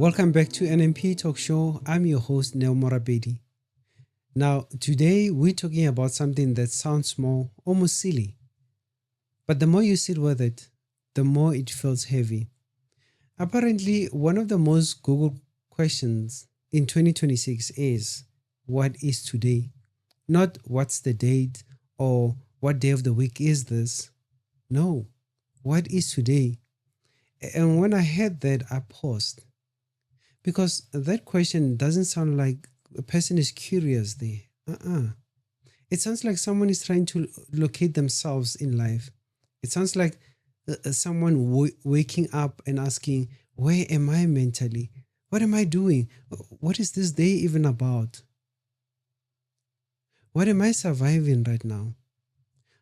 Welcome back to NMP Talk Show. I'm your host, Morapedi. Now, today we're talking about something that sounds small, almost silly. But the more you sit with it, the more it feels heavy. Apparently, one of the most Googled questions in 2026 is, what is today? Not what's the date or what day of the week is this? No, what is today? And when I heard that, I paused. Because that question doesn't sound like a person is curious there. It sounds like someone is trying to locate themselves in life. It sounds like someone waking up and asking, where am I mentally? What am I doing? What is this day even about? What am I surviving right now?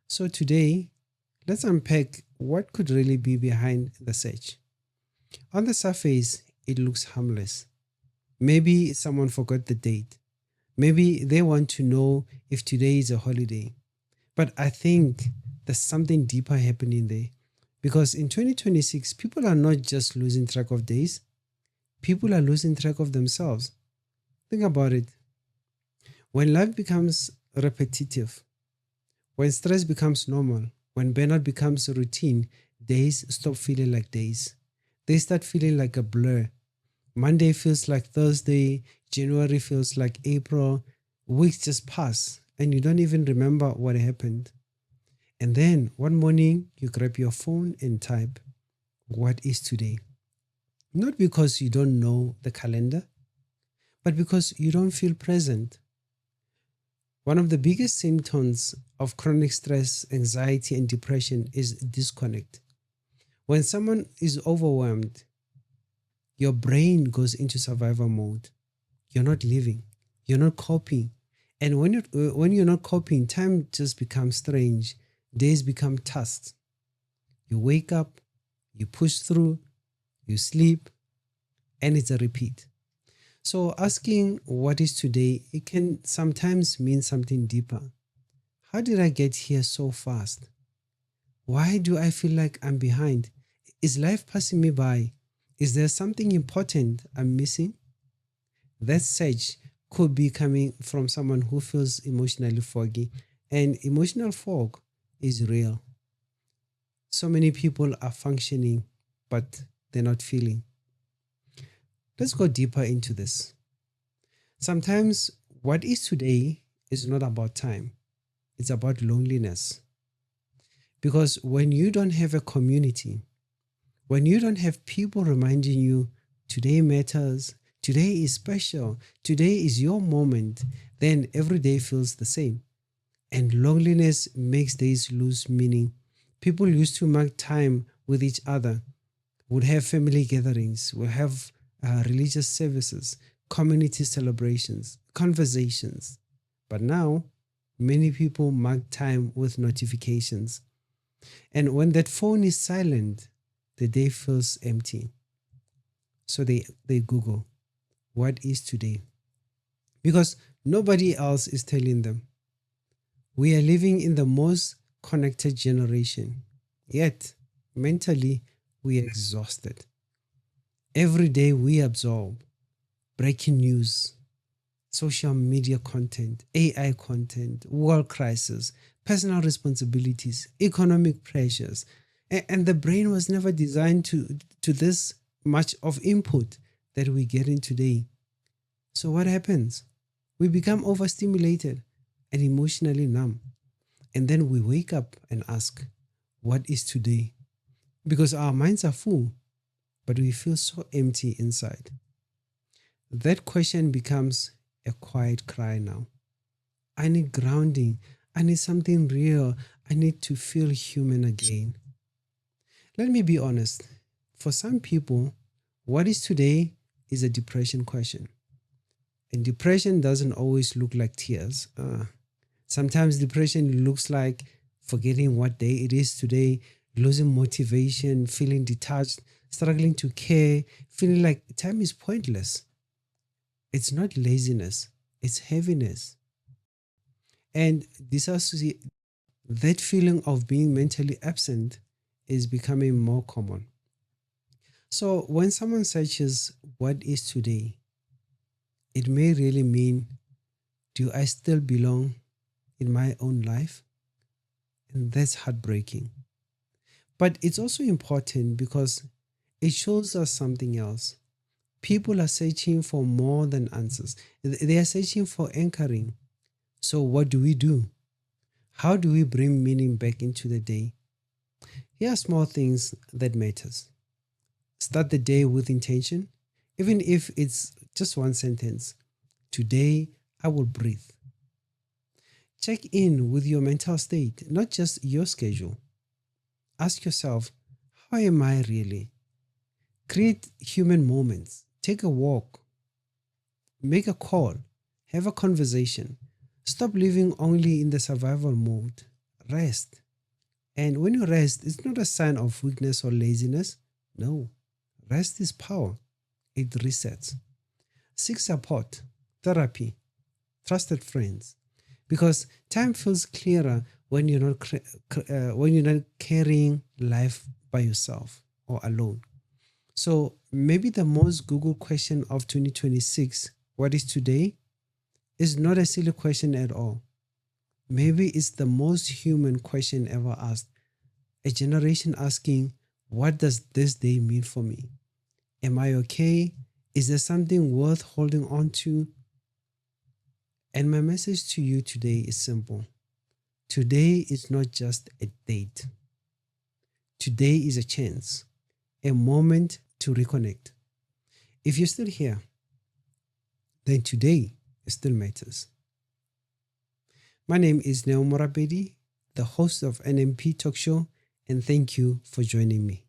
So today, let's unpack what could really be behind the search. On the surface, it looks harmless. Maybe someone forgot the date. Maybe they want to know if today is a holiday. But I think there's something deeper happening there. Because in 2026, people are not just losing track of days, people are losing track of themselves. Think about it. When life becomes repetitive, when stress becomes normal, when burnout becomes a routine, days stop feeling like days. They start feeling like a blur. Monday feels like Thursday, January feels like April, weeks just pass and you don't even remember what happened. And then one morning you grab your phone and type, what is today? Not because you don't know the calendar, but because you don't feel present. One of the biggest symptoms of chronic stress, anxiety, and depression is disconnect. When someone is overwhelmed, your brain goes into survival mode. You're not living. You're not coping. And when you're not coping, time just becomes strange. Days become tasks. You wake up, you push through, you sleep, and it's a repeat. So asking what is today, it can sometimes mean something deeper. How did I get here so fast? Why do I feel like I'm behind? Is life passing me by? Is there something important I'm missing? That search could be coming from someone who feels emotionally foggy, and emotional fog is real. So many people are functioning, but they're not feeling. Let's go deeper into this. Sometimes what is today is not about time. It's about loneliness. Because when you don't have a community, when you don't have people reminding you today matters, today is special, today is your moment, then every day feels the same. And loneliness makes days lose meaning. People used to mark time with each other, would have family gatherings, would have religious services, community celebrations, conversations. But now, many people mark time with notifications. And when that phone is silent, the day feels empty. So they Google, what is today? Because nobody else is telling them. We are living in the most connected generation, yet mentally we are exhausted. Every day we absorb breaking news, social media content, AI content, world crisis, personal responsibilities, economic pressures, and the brain was never designed to this much of input that we get in today. So what happens? We become overstimulated and emotionally numb. And then we wake up and ask, what is today? Because our minds are full, but we feel so empty inside. That question becomes a quiet cry now. I need grounding. I need something real. I need to feel human again. Let me be honest. For some people, what is today is a depression question. And depression doesn't always look like tears. Sometimes depression looks like forgetting what day it is today, losing motivation, feeling detached, struggling to care, feeling like time is pointless. It's not laziness, it's heaviness. And that feeling of being mentally absent is becoming more common. So when someone searches what is today, it may really mean, do I still belong in my own life? And that's heartbreaking. But it's also important because it shows us something else. People are searching for more than answers, they are searching for anchoring. So, what do? How do we bring meaning back into the day? Here are small things that matters. Start the day with intention, even if it's just one sentence. Today, I will breathe. Check in with your mental state, not just your schedule. Ask yourself, how am I really? Create human moments. Take a walk, make a call, have a conversation. Stop living only in the survival mode. Rest. And when you rest, it's not a sign of weakness or laziness. No, rest is power. It resets. Seek support, therapy, trusted friends, because time feels clearer when you're not carrying life by yourself or alone. So maybe the most Google question of 2026, what is today, is not a silly question at all. Maybe it's the most human question ever asked. A generation asking, what does this day mean for me? Am I okay? Is there something worth holding on to? And my message to you today is simple. Today is not just a date. Today is a chance, a moment to reconnect. If you're still here, then today still matters. My name is Morapedi, the host of NMP Talk Show, and thank you for joining me.